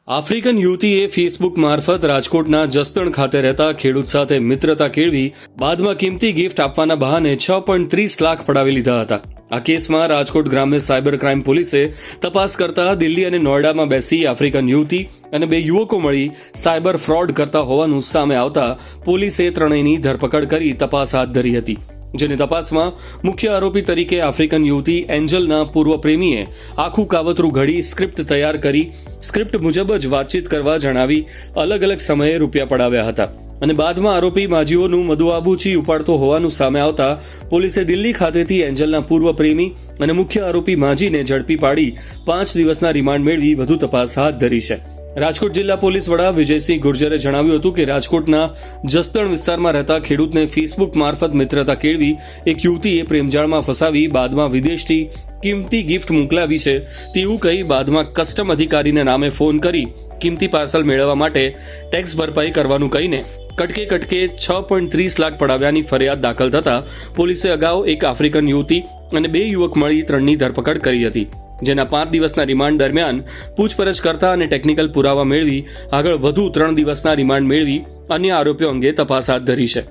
African યુવતીએ Facebook મારફત રાજકોટના જસદણ ખાતે રહેતા ખેડૂત સાથે મિત્રતા કેળવી બાદમાં કિંમતી ગિફ્ટ આપવાના બહાને 6.30 લાખ પડાવી લીધા હતા. આ કેસમાં રાજકોટ ગ્રામ્ય સાયબર ક્રાઇમ પોલીસે તપાસ કરતા દિલ્હી અને નોઈડામાં બેસી આફ્રિકન યુવતી અને 2 યુવકો મળી સાયબર ફ્રોડ કરતા હોવાનું સામે આવતા પોલીસે ત્રણેયની ધરપકડ કરી તપાસ હાથ ધરી હતી. જેની તપાસમાં મુખ્ય આરોપી તરીકે આફ્રિકન યુવતી એન્જલના પૂર્વ પ્રેમીએ આખું કાવતરું ઘડી સ્ક્રિપ્ટ તૈયાર કરી સ્ક્રિપ્ટ મુજબ જ વાતચીત કરવા જણાવી અલગ અલગ સમયે રૂપિયા પડાવ્યા હતા અને બાદમાં આરોપી માજીઓનું મધુ આબૂચી ઉપાડતો હોવાનું સામે આવતા પોલીસે દિલ્હી ખાતેથી એન્જલના પૂર્વ પ્રેમી અને મુખ્ય આરોપી માજીને ઝડપી પાડી 5 દિવસના રિમાન્ડ મેળવી વધુ તપાસ હાથ ધરી છે. રાજકોટ જિલ્લા પોલીસ વડા વિજયસિંહ ગુર્જરે જણાવ્યું હતું કે રાજકોટના જસદણ વિસ્તારમાં રહેતા ખેડૂતને ફેસબુક મારફત મિત્રતા કેળવી એક યુવતીએ પ્રેમજાળમાં ફસાવી બાદમાં વિદેશથી કિંમતી ગિફ્ટ મોકલાવી છે તેવું કહી બાદમાં કસ્ટમ અધિકારીના નામે ફોન કરી કિંમતી પાર્સલ મેળવવા માટે ટેક્સ ભરપાઈ કરવાનું કહીને કટકે 6.30 લાખ પડાવ્યાની ફરિયાદ દાખલ થતા પોલીસે અગાઉ એક આફ્રિકન યુવતી અને 2 યુવક મળી 3ની ધરપકડ કરી હતી, જેના 5 દિવસના રિમાન્ડ દરમિયાન પૂછપરછ કરતા અને ટેકનિકલ પુરાવા મેળવી આગળ વધુ 3 દિવસના રિમાન્ડ મેળવી અન્ય આરોપીઓ અંગે તપાસ હાથ ધરી છે.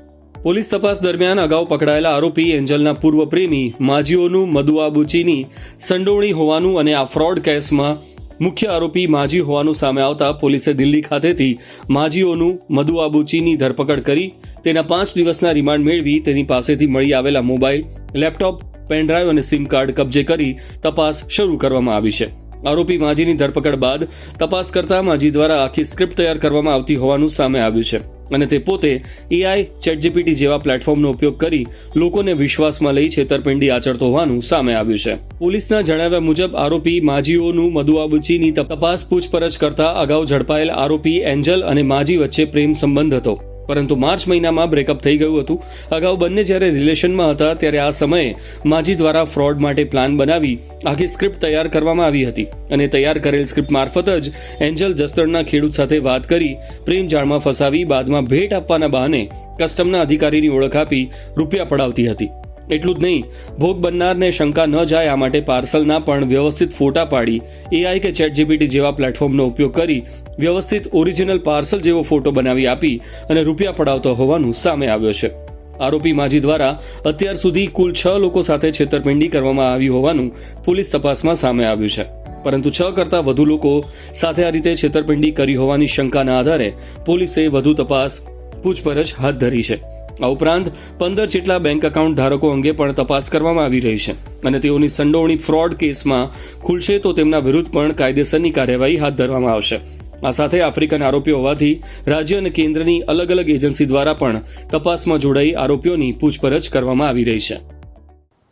પોલીસ તપાસ દરમિયાન અગાઉ પકડાયેલા આરોપી એન્જલના પૂર્વ પ્રેમી માજીઓનું મધુ આબૂચીની સંડોવણી હોવાનું અને આ ફ્રોડ કેસમાં મુખ્ય આરોપી માજી હોવાનું સામે આવતા પોલીસે દિલ્હી ખાતેથી માજીઓનું મધુ આબૂચીની ધરપકડ કરી તેના 5 દિવસના રિમાન્ડ મેળવી તેની પાસેથી મળી આવેલા મોબાઈલ, લેપટોપ, પેનડ્રાઈવ અને સિમ કાર્ડ કબજે કરી તપાસ શરૂ કરવામાં આવી છે. આરોપી માજીની ધરપકડ બાદ તપાસ કરતા માજી દ્વારા આખી સ્ક્રિપ્ટ તૈયાર કરવામાં આવતી હોવાનું સામે આવ્યું છે અને તે પોતે AI, ChatGPT જેવા પ્લેટફોર્મનો ઉપયોગ કરી લોકોને વિશ્વાસમાં લઈ છેતરપિંડી આચરતો હોવાનું સામે આવ્યું છે. પોલીસના જણાવ્યા મુજબ આરોપી માજીઓનું મધુ આબૂચીની તપાસ પૂછપરછ કરતા અગાઉ ઝડપાયેલ આરોપી એન્જલ અને માજી વચ્ચે પ્રેમ સંબંધ હતો, પરંતુ માર્ચ મહિનામાં બ્રેકઅપ થઈ ગયું હતું. અગાઉ બંને જ્યારે રિલેશનમાં હતા ત્યારે આ સમયે માજી દ્વારા ફ્રોડ માટે પ્લાન બનાવી આખી સ્ક્રિપ્ટ તૈયાર કરવામાં આવી હતી અને તૈયાર કરેલ સ્ક્રિપ્ટ મારફત જ એન્જલ જસદણના ખેડૂત સાથે વાત કરી પ્રેમજાળમાં ફસાવી બાદમાં ભેટ આપવાના બહાને કસ્ટમના અધિકારીની ઓળખ આપી રૂપિયા પડાવતી હતી. એટલું જ નહીં, ભોગ બનનારને શંકા ન જાય આ માટે પાર્સલના પણ વ્યવસ્થિત ફોટા પાડી AI કે ChatGPT જેવા પ્લેટફોર્મનો ઉપયોગ કરી વ્યવસ્થિત ઓરિજિનલ પાર્સલ જેવો ફોટો બનાવી આપી અને રૂપિયા પડાવતો હોવાનું સામે આવ્યો છે. આરોપી માજી દ્વારા અત્યાર સુધી કુલ 6 લોકો સાથે છેતરપિંડી કરવામાં આવી હોવાનું પોલીસ તપાસમાં સામે આવ્યું છે, પરંતુ 6 કરતાં વધુ લોકો સાથે આ રીતે છેતરપિંડી કરી હોવાની શંકાના આધારે પોલીસે વધુ તપાસ પૂછપરછ હાથ ધરી છે. આ ઉપરાંત 15 જેટલા બેંક એકાઉન્ટ ધારકો અંગે પણ તપાસ કરવામાં આવી રહી છે અને તેઓની સંડોવણી ફ્રોડ કેસમાં ખુલશે તો તેમના વિરુદ્ધ પણ કાયદેસરની કાર્યવાહી હાથ ધરવામાં આવશે. આ સાથે આફ્રિકન આરોપીઓ હોવાથી રાજ્ય અને કેન્દ્રની અલગ અલગ એજન્સી દ્વારા પણ તપાસમાં જોડાઈ આરોપીઓની પૂછપરછ કરવામાં આવી રહી છે.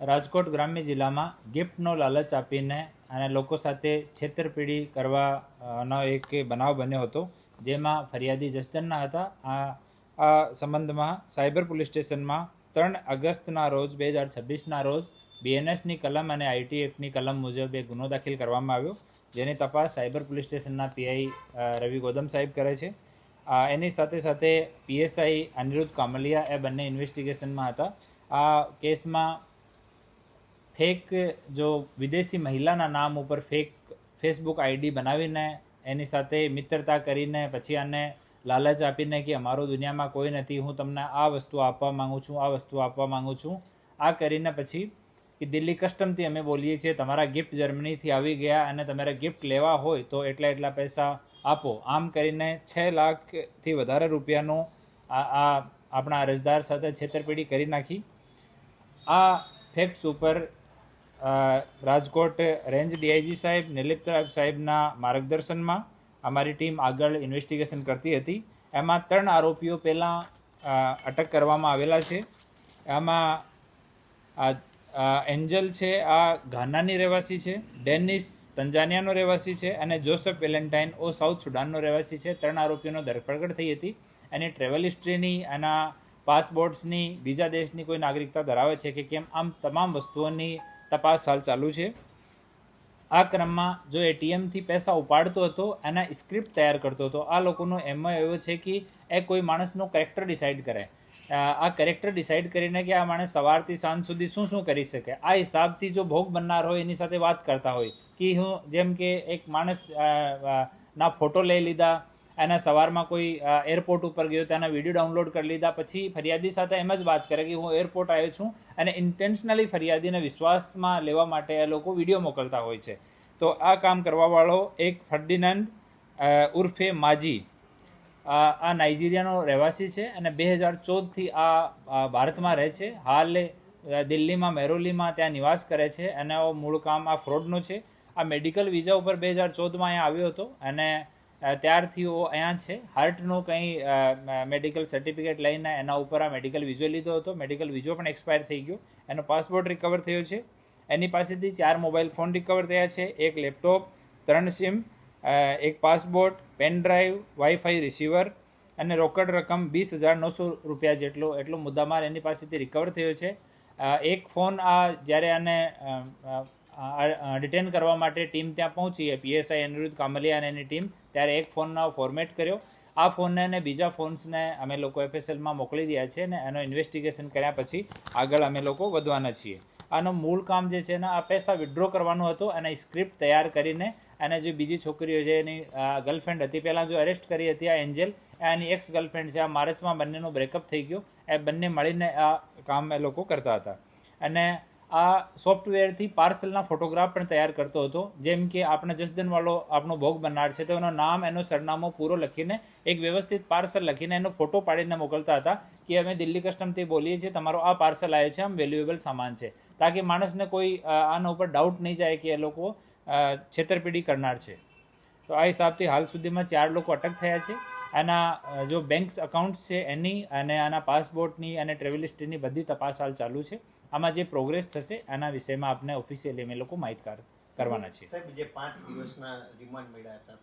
રાજકોટ ગ્રામ્ય જિલ્લામાં ગિફ્ટનો લાલચ આપીને અને લોકો સાથે છેતરપિંડી કરવાનો એક બનાવ બન્યો હતો, જેમાં ફરિયાદી જસદણના હતા. આ સંબંધમાં સાયબર પોલીસ સ્ટેશનમાં 3 ઓગસ્ટના રોજ 2026ના રોજ BNSની કલમ અને IT એક્ટની કલમ મુજબ એક ગુનો દાખલ કરવામાં આવ્યો, જેની તપાસ સાયબર પોલીસ સ્ટેશનના PI રવિ ગૌતમ સાહેબ કરે છે. એની સાથે સાથે PSI અનિરુદ્ધ કામલિયા એ બંને ઇન્વેસ્ટિગેશનમાં હતા. આ કેસમાં ફેક જો વિદેશી મહિલાના નામ ઉપર ફેક ફેસબુક ID બનાવીને એની સાથે મિત્રતા કરીને પછી આને લાલચ આપીને કે અમારો દુનિયામાં કોઈ નથી, હું તમને આ વસ્તુ આપવા માંગુ છું, આ વસ્તુ આપવા માંગુ છું, આ કરીને પછી કે દિલ્હી કસ્ટમથી અમે બોલીએ છીએ તમારા ગિફ્ટ જર્મનીથી આવી ગયા અને તમારે ગિફ્ટ લેવા હોય તો એટલા પૈસા આપો, આમ કરીને 6 લાખથી વધારે રૂપિયાનો આપણા અરજદાર સાથે છેતરપિંડી કરી નાખી. આ ફેક્ટ્સ ઉપર રાજકોટ રેન્જ DIG સાહેબ નિલીપ સાહેબના માર્ગદર્શનમાં અમારી ટીમ આગળ ઇન્વેસ્ટિગેશન કરતી હતી. એમાં 3 આરોપીઓ પહેલાં અટક કરવામાં આવેલા છે. આમાં એન્જલ છે, આ ઘાનાની રહેવાસી છે, ડેનિસ તંજાનિયાનો રહેવાસી છે અને જોસેફ વેલેન્ટાઇન ઓ સાઉથ સુડાનનો રહેવાસી છે. 3 આરોપીઓનો ધરપકડ થઈ હતી. એની ટ્રેવલ હિસ્ટ્રીની, એના પાસપોર્ટ્સની, બીજા દેશની કોઈ નાગરિકતા ધરાવે છે કે કેમ, આમ તમામ વસ્તુઓની તપાસ હાલ ચાલુ છે. આ ક્રમમાં જો ATMથી પૈસા ઉપાડતો હતો, એના સ્ક્રિપ્ટ તૈયાર કરતો હતો. આ લોકોનો એમ એવો છે કે એ કોઈ માણસનો કેરેક્ટર ડિસાઇડ કરે આ કેરેક્ટર ડિસાઇડ કરીને કે આ માણસ સવારથી સાંજ સુધી શું શું કરી શકે, આ હિસાબથી જો ભોગ બનનાર હોય એની સાથે વાત કરતા હોય કે હું જેમ કે એક માણસ ના ફોટો લઈ લીધા, એના સવારમાં કોઈ એરપોર્ટ ઉપર ગયો તેના વિડીયો ડાઉનલોડ કરી લીધા, પછી ફરિયાદી સાથે એમ જ વાત કરે કે હું એરપોર્ટ આવ્યો છું, અને ઇન્ટેન્શનલી ફરિયાદીને વિશ્વાસમાં લેવા માટે એ લોકો વિડીયો મોકલતા હોય છે. તો આ કામ કરવાવાળો એક ફર્ડિનાન્ડ ઉર્ફે માજી, આ નાઇજીરિયાનો રહેવાસી છે અને 2014થી આ ભારતમાં રહે છે. હાલ દિલ્હીમાં મેરોલીમાં ત્યાં નિવાસ કરે છે અને મૂળ કામ આ ફ્રોડનું છે. આ મેડિકલ વિઝા ઉપર 2014માં અહીંયા આવ્યો હતો અને ત્યારથી અહીંયા છે. હાર્ટનું કંઈ મેડિકલ સર્ટિફિકેટ લઈને એના ઉપર આ મેડિકલ વિઝો લીધો હતો. મેડિકલ વિઝો પણ એક્સપાયર થઈ ગયો. એનો પાસપોર્ટ રિકવર થયો છે. એની પાસેથી 4 મોબાઈલ ફોન રિકવર થયા છે, 1 લેપટોપ, 3 સિમ, એક passport, pen drive, WiFi receiver અને રોકડ રકમ 20,900 રૂપિયા એટલો મુદ્દામાલ એની પાસેથી રિકવર થયો છે. એક ફોન જ્યારે આને ડિટેન કરવા માટે ટીમ ત્યાં પહોંચી, પીએસઆઈ અનિરુદ્ધ કામલિયા અને એની ટીમ, ત્યારે એક ફોનનો ફોર્મેટ કર્યો. આ ફોનને અને બીજા ફોન્સને અમે લોકો એફએસએલમાં મોકલી દીધા છે અને એનો ઇન્વેસ્ટિગેશન કર્યા પછી આગળ અમે લોકો વધવાના છીએ. આનું મૂળ કામ જે છે ને આ પૈસા વિડ્રો કરવાનું હતું અને સ્ક્રિપ્ટ તૈયાર કરીને અને જે બીજી છોકરીઓ છે એની ગર્લફ્રેન્ડ હતી, પહેલાં જો અરેસ્ટ કરી હતી આ એન્જલ, એની એક્સ ગર્લફ્રેન્ડ છે. આ માર્ચમાં બંનેનું બ્રેકઅપ થઈ ગયું. એ બંને મળીને આ કામ એ લોકો કરતા હતા અને આ સોફ્ટવેરથી પાર્સલના ફોટોગ્રાફ પણ તૈયાર કરતો હતો. જેમ કે આપણે જસદનવાળો આપણો ભોગ બનનાર છે તો એનું નામ, એનો સરનામો પૂરો લખીને એક વ્યવસ્થિત પાર્સલ લખીને એનો ફોટો પાડીને મોકલતા હતા કે અમે દિલ્હી કસ્ટમથી બોલીએ છીએ, તમારો આ પાર્સલ આવ્યો છે, આમ વેલ્યુએબલ સામાન છે, તાકી માણસને કોઈ આના ઉપર ડાઉટ નહીં જાય કે એ લોકો છેતરપિંડી કરનાર છે. તો આ હિસાબથી હાલ સુધીમાં 4 લોકો અટક થયા છે. આના જો બેંક અકાઉન્ટ્સ છે એની અને આના પાસપોર્ટની અને ટ્રેવલ હિસ્ટ્રીની બધી તપાસ હાલ ચાલુ છે. આમાં જે પ્રોગ્રેસ થશે એના વિષયમાં આપણે ઓફિશિયલી અમે લોકો માહિતગાર કરવાના છીએ. સાહેબ, જે 5 દિવસના રિમાન્ડ મળ્યા હતા